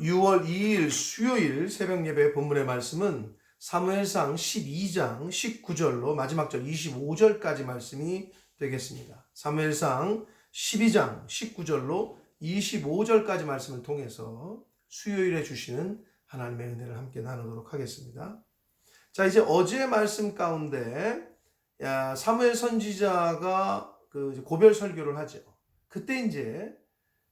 6월 2일 수요일 새벽 예배 본문의 말씀은 사무엘상 12장 19절로 마지막 절 25절까지 말씀이 되겠습니다. 사무엘상 12장 19절로 25절까지 말씀을 통해서 수요일에 주시는 하나님의 은혜를 함께 나누도록 하겠습니다. 자, 이제 어제 말씀 가운데 사무엘 선지자가 고별 설교를 하죠. 그때 이제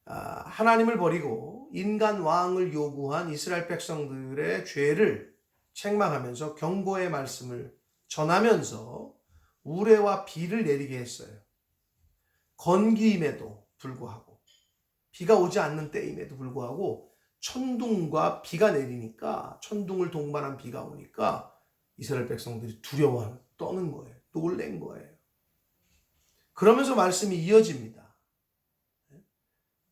하나님을 버리고 인간 왕을 요구한 이스라엘 백성들의 죄를 책망하면서 경고의 말씀을 전하면서 우레와 비를 내리게 했어요. 건기임에도 불구하고, 비가 오지 않는 때임에도 불구하고 천둥과 비가 내리니까, 천둥을 동반한 비가 오니까 이스라엘 백성들이 두려워 떠는 거예요. 놀란 거예요. 그러면서 말씀이 이어집니다.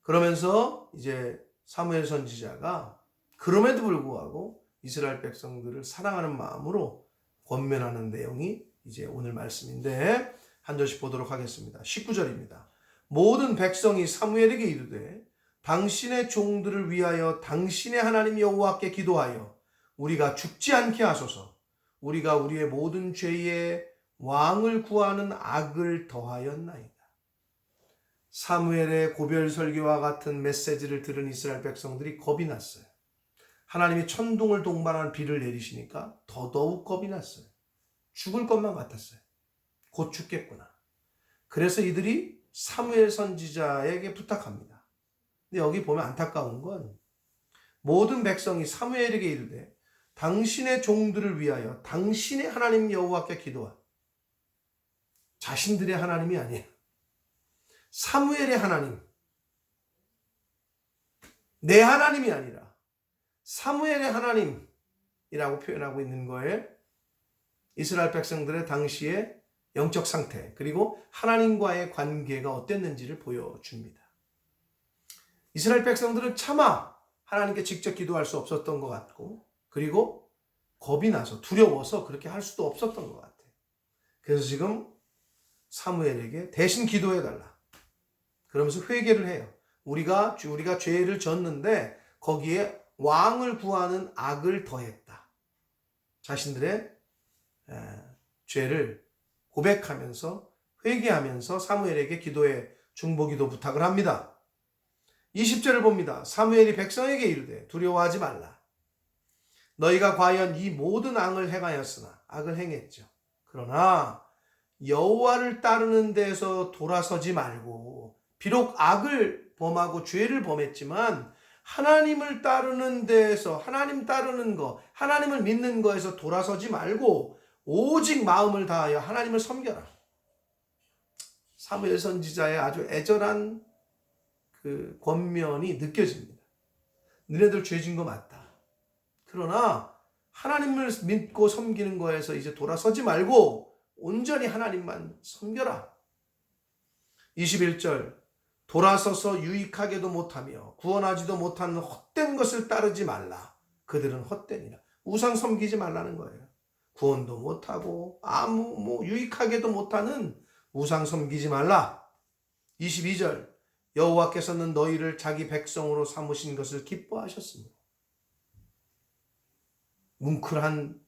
그러면서 이제 사무엘 선지자가 그럼에도 불구하고 이스라엘 백성들을 사랑하는 마음으로 권면하는 내용이 이제 오늘 말씀인데 한 절씩 보도록 하겠습니다. 19절입니다. 모든 백성이 사무엘에게 이르되 당신의 종들을 위하여 당신의 하나님 여호와께 기도하여 우리가 죽지 않게 하소서. 우리가 우리의 모든 죄에 왕을 구하는 악을 더하였나이다. 사무엘의 고별 설교와 같은 메시지를 들은 이스라엘 백성들이 겁이 났어요. 하나님이 천둥을 동반한 비를 내리시니까 더더욱 겁이 났어요. 죽을 것만 같았어요. 곧 죽겠구나. 그래서 이들이 사무엘 선지자에게 부탁합니다. 근데 여기 보면 안타까운 건 모든 백성이 사무엘에게 이르되 당신의 종들을 위하여 당신의 하나님 여호와께 기도하. 자신들의 하나님이 아니에요. 사무엘의 하나님, 내 하나님이 아니라 사무엘의 하나님이라고 표현하고 있는 거예요. 이스라엘 백성들의 당시의 영적 상태, 그리고 하나님과의 관계가 어땠는지를 보여줍니다. 이스라엘 백성들은 차마 하나님께 직접 기도할 수 없었던 것 같고, 그리고 겁이 나서 두려워서 그렇게 할 수도 없었던 것 같아요. 그래서 지금 사무엘에게 대신 기도해달라. 그러면서 회개를 해요. 우리가 죄를 졌는데 거기에 왕을 구하는 악을 더했다. 자신들의 죄를 고백하면서 회개하면서 사무엘에게 기도의 중보기도 부탁을 합니다. 20절을 봅니다. 사무엘이 백성에게 이르되 두려워하지 말라. 너희가 과연 이 모든 악을 행했죠. 그러나 여호와를 따르는 데에서 돌아서지 말고, 비록 악을 범하고 죄를 범했지만 하나님을 따르는 데에서, 하나님 따르는 거, 하나님을 믿는 거에서 돌아서지 말고 오직 마음을 다하여 하나님을 섬겨라. 사무엘 선지자의 아주 애절한 그 권면이 느껴집니다. 너네들 죄진 거 맞다. 그러나 하나님을 믿고 섬기는 거에서 이제 돌아서지 말고 온전히 하나님만 섬겨라. 21절, 돌아서서 유익하게도 못하며 구원하지도 못하는 헛된 것을 따르지 말라. 그들은 헛되니라. 우상 섬기지 말라는 거예요. 구원도 못하고 유익하게도 못하는 우상 섬기지 말라. 22절, 여호와께서는 너희를 자기 백성으로 삼으신 것을 기뻐하셨습니다. 뭉클한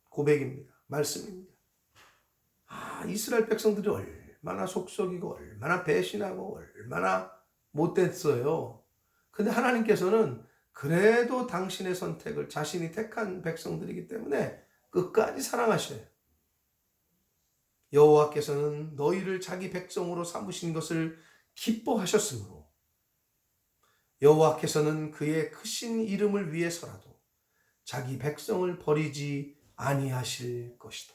고백입니다. 말씀입니다. 이스라엘 백성들이 얼마나 속썩이고 얼마나 배신하고 얼마나 못됐어요. 근데 하나님께서는 그래도 당신의 선택을, 자신이 택한 백성들이기 때문에 끝까지 사랑하셔요. 여호와께서는 너희를 자기 백성으로 삼으신 것을 기뻐하셨으므로 여호와께서는 그의 크신 이름을 위해서라도 자기 백성을 버리지 아니하실 것이다.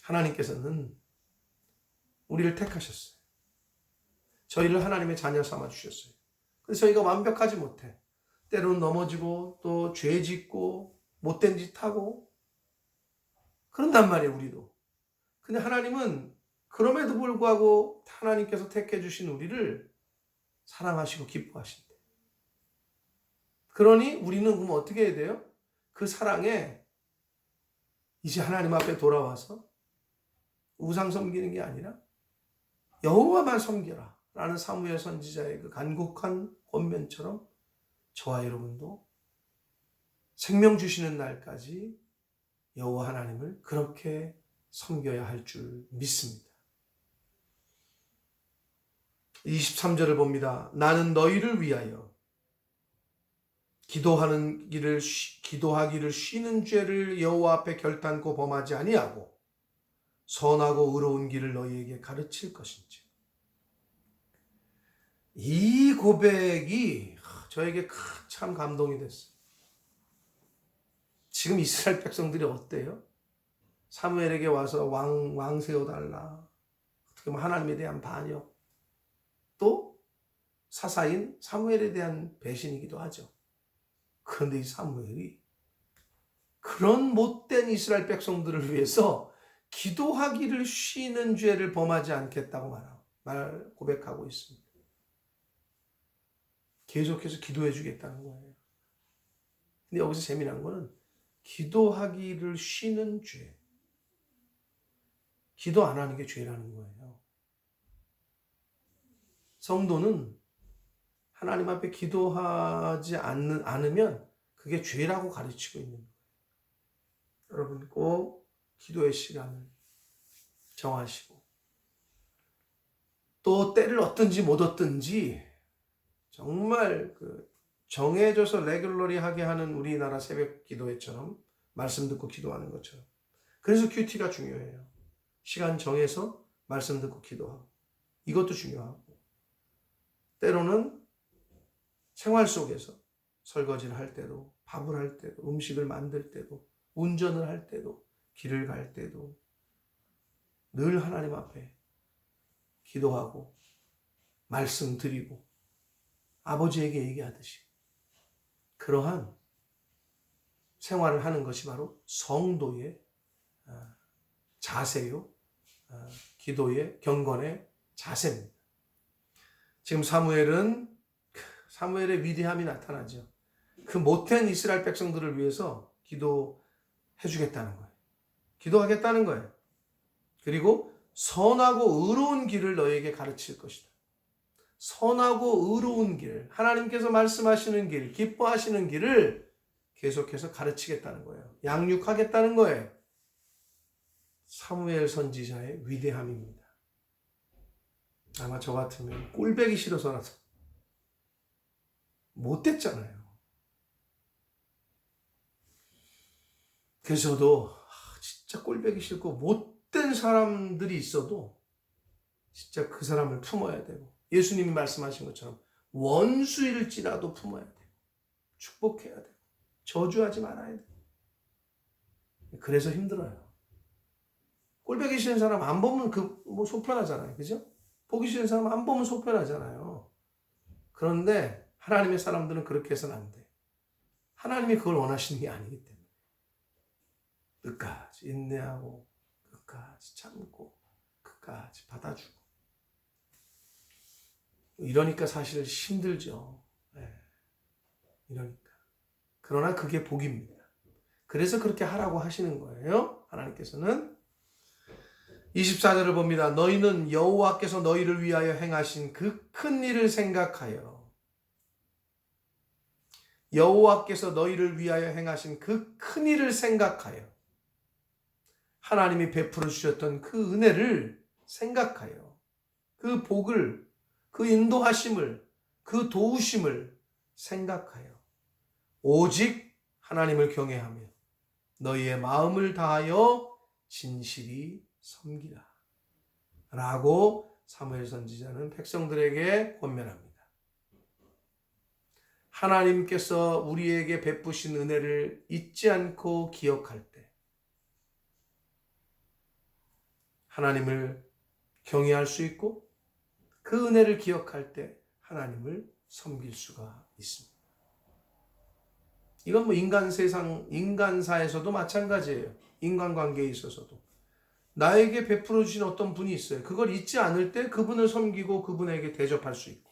하나님께서는 우리를 택하셨어요. 저희를 하나님의 자녀 삼아 주셨어요. 그래서 저희가 완벽하지 못해. 때로는 넘어지고 또 죄 짓고 못된 짓 하고 그런단 말이에요, 우리도. 근데 하나님은 그럼에도 불구하고 하나님께서 택해 주신 우리를 사랑하시고 기뻐하신대. 그러니 우리는 그럼 어떻게 해야 돼요? 그 사랑에 이제 하나님 앞에 돌아와서 우상 섬기는 게 아니라 여호와만 섬겨라 라는 사무엘 선지자의 그 간곡한 권면처럼 저와 여러분도 생명 주시는 날까지 여호와 하나님을 그렇게 섬겨야 할 줄 믿습니다. 23절을 봅니다. 나는 너희를 위하여 기도하기를 쉬는 죄를 여호와 앞에 결단코 범하지 아니하고 선하고 의로운 길을 너희에게 가르칠 것인지. 이 고백이 저에게 참 감동이 됐어요. 지금 이스라엘 백성들이 어때요? 사무엘에게 와서 왕 세워달라. 어떻게 보면 하나님에 대한 반역. 또 사사인 사무엘에 대한 배신이기도 하죠. 그런데 이 사무엘이 그런 못된 이스라엘 백성들을 위해서 기도하기를 쉬는 죄를 범하지 않겠다고 고백하고 있습니다. 계속해서 기도해 주겠다는 거예요. 근데 여기서 재미난 거는 기도하기를 쉬는 죄. 기도 안 하는 게 죄라는 거예요. 성도는 하나님 앞에 기도하지 않으면 그게 죄라고 가르치고 있는 거예요. 여러분 꼭 기도의 시간을 정하시고 또 때를 얻든지 못 얻든지 정말 정해져서 레귤러리 하게 하는 우리나라 새벽 기도회처럼 말씀 듣고 기도하는 것처럼. 그래서 큐티가 중요해요. 시간 정해서 말씀 듣고 기도하고 이것도 중요하고 때로는 생활 속에서 설거지를 할 때도 밥을 할 때도 음식을 만들 때도 운전을 할 때도 길을 갈 때도 늘 하나님 앞에 기도하고 말씀 드리고 아버지에게 얘기하듯이 그러한 생활을 하는 것이 바로 성도의 자세요. 기도의 경건의 자세입니다. 지금 사무엘의 위대함이 나타나죠. 그 못된 이스라엘 백성들을 위해서 기도해 주겠다는 거예요. 기도하겠다는 거예요. 그리고 선하고 의로운 길을 너에게 가르칠 것이다. 선하고 의로운 길, 하나님께서 말씀하시는 길, 기뻐하시는 길을 계속해서 가르치겠다는 거예요. 양육하겠다는 거예요. 사무엘 선지자의 위대함입니다. 아마 저 같으면 꼴배기 싫어서라도 못됐잖아요. 그래서 저도 진짜 꼴배기 싫고 못된 사람들이 있어도 진짜 그 사람을 품어야 되고 예수님이 말씀하신 것처럼 원수일지라도 품어야 되고 축복해야 되고 저주하지 말아야 되고 그래서 힘들어요. 꼴배기 싫은 사람 안 보면 속편하잖아요. 그죠? 보기 싫은 사람 안 보면 속편하잖아요. 그런데 하나님의 사람들은 그렇게 해서는 안 돼. 하나님이 그걸 원하시는 게 아니기 때문에 끝까지 인내하고 끝까지 참고 끝까지 받아주고 이러니까 사실 힘들죠. 네. 이러니까. 그러나 그게 복입니다. 그래서 그렇게 하라고 하시는 거예요. 하나님께서는 24절을 봅니다. 너희는 여호와께서 너희를 위하여 행하신 그 큰 일을 생각하여 여호와께서 너희를 위하여 행하신 그 큰 일을 생각하여 하나님이 베풀어 주셨던 그 은혜를 생각하여 그 복을 그 인도하심을 그 도우심을 생각하여 오직 하나님을 경외하며 너희의 마음을 다하여 진실이 섬기라 라고 사무엘 선지자는 백성들에게 권면합니다. 하나님께서 우리에게 베푸신 은혜를 잊지 않고 기억할 때 하나님을 경외할 수 있고 그 은혜를 기억할 때 하나님을 섬길 수가 있습니다. 이건 인간사에서도 마찬가지예요. 인간관계에 있어서도. 나에게 베풀어 주신 어떤 분이 있어요. 그걸 잊지 않을 때 그분을 섬기고 그분에게 대접할 수 있고.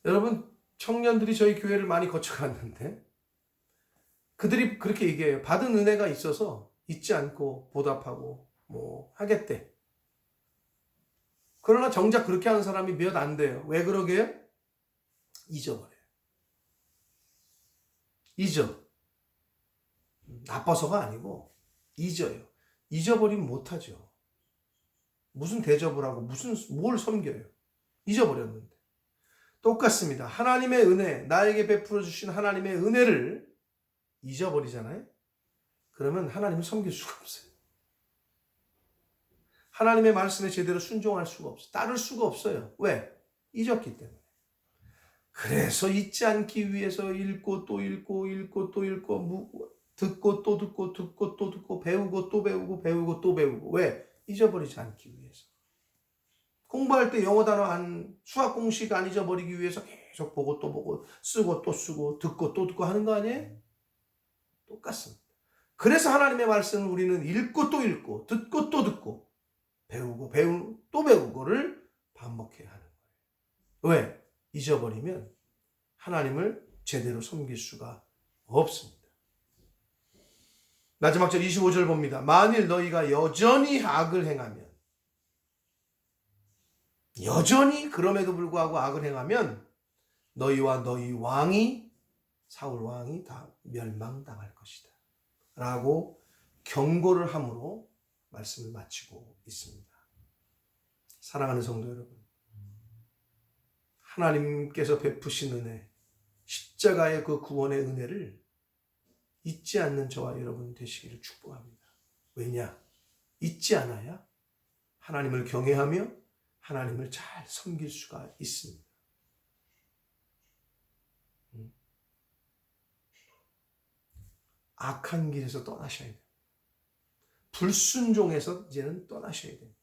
여러분, 청년들이 저희 교회를 많이 거쳐갔는데 그들이 그렇게 얘기해요. 받은 은혜가 있어서 잊지 않고 보답하고 하겠대. 그러나 정작 그렇게 하는 사람이 몇 안 돼요. 왜 그러게요? 잊어버려요. 잊어. 나빠서가 아니고 잊어요. 잊어버리면 못하죠. 무슨 대접을 하고 뭘 섬겨요. 잊어버렸는데. 똑같습니다. 하나님의 은혜, 나에게 베풀어 주신 하나님의 은혜를 잊어버리잖아요. 그러면 하나님을 섬길 수가 없어요. 하나님의 말씀에 제대로 순종할 수가 없어요. 따를 수가 없어요. 왜? 잊었기 때문에. 그래서 잊지 않기 위해서 읽고 또 읽고 읽고 또 읽고 듣고 또 듣고 듣고 또 듣고 배우고 또 배우고 배우고 또 배우고. 왜? 잊어버리지 않기 위해서. 공부할 때 영어 단어 수학 공식 안 잊어버리기 위해서 계속 보고 또 보고 쓰고 또 쓰고 듣고 또 듣고 하는 거 아니에요? 똑같습니다. 그래서 하나님의 말씀을 우리는 읽고 또 읽고 듣고 또 듣고 배우고 또 배우고를 반복해야 하는 거예요. 왜? 잊어버리면 하나님을 제대로 섬길 수가 없습니다. 마지막 절 25절 봅니다. 만일 너희가 여전히 악을 행하면, 여전히 그럼에도 불구하고 악을 행하면 너희와 너희 왕이, 사울 왕이 다 멸망당할 것이다 라고 경고를 함으로 말씀을 마치고 있습니다. 사랑하는 성도 여러분, 하나님께서 베푸신 은혜, 십자가의 그 구원의 은혜를 잊지 않는 저와 여러분 되시기를 축복합니다. 왜냐? 잊지 않아야 하나님을 경외하며 하나님을 잘 섬길 수가 있습니다. 악한 길에서 떠나셔야 돼요. 불순종에서 이제는 떠나셔야 됩니다.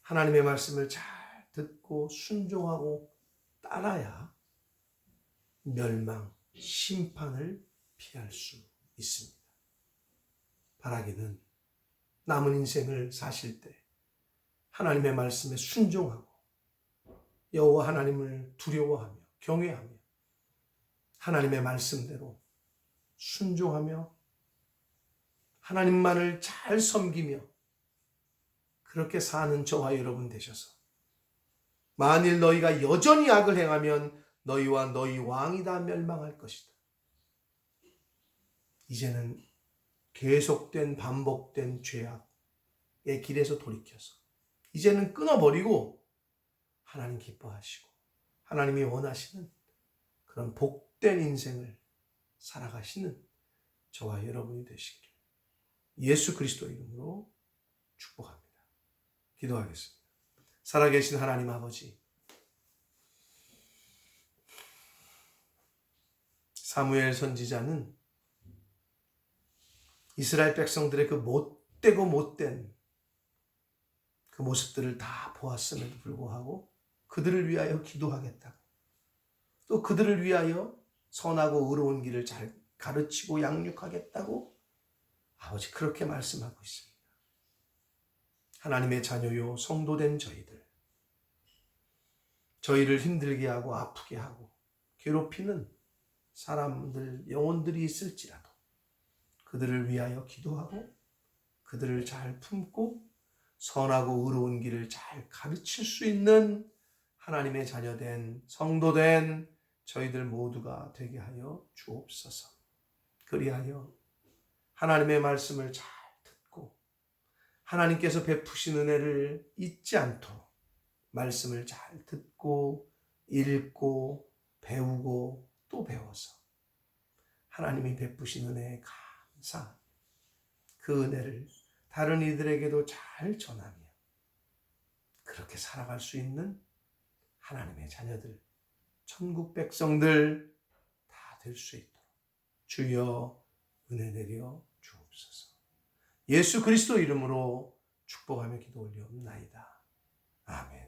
하나님의 말씀을 잘 듣고 순종하고 따라야 멸망, 심판을 피할 수 있습니다. 바라기는 남은 인생을 사실 때 하나님의 말씀에 순종하고 여호와 하나님을 두려워하며 경외하며 하나님의 말씀대로 순종하며 하나님만을 잘 섬기며 그렇게 사는 저와 여러분 되셔서 만일 너희가 여전히 악을 행하면 너희와 너희 왕이 다 멸망할 것이다. 이제는 계속된 반복된 죄악의 길에서 돌이켜서 이제는 끊어버리고 하나님 기뻐하시고 하나님이 원하시는 그런 복된 인생을 살아가시는 저와 여러분이 되시기를 예수 그리스도 이름으로 축복합니다. 기도하겠습니다. 살아계신 하나님 아버지, 사무엘 선지자는 이스라엘 백성들의 그 못되고 못된 그 모습들을 다 보았음에도 불구하고 그들을 위하여 기도하겠다고, 또 그들을 위하여 선하고 의로운 길을 잘 가르치고 양육하겠다고 아버지 그렇게 말씀하고 있습니다. 하나님의 자녀요 성도된 저희를 힘들게 하고 아프게 하고 괴롭히는 사람들, 영혼들이 있을지라도 그들을 위하여 기도하고 그들을 잘 품고 선하고 의로운 길을 잘 가르칠 수 있는 하나님의 자녀된 성도된 저희들 모두가 되게 하여 주옵소서. 그리하여 하나님의 말씀을 잘 듣고 하나님께서 베푸신 은혜를 잊지 않도록 말씀을 잘 듣고 읽고 배우고 또 배워서 하나님이 베푸신 은혜에 감사, 그 은혜를 다른 이들에게도 잘 전하며 그렇게 살아갈 수 있는 하나님의 자녀들, 천국 백성들 다 될 수 있도록 주여 은혜 내려 주옵소서. 예수 그리스도 이름으로 축복하며 기도 올리옵나이다. 아멘.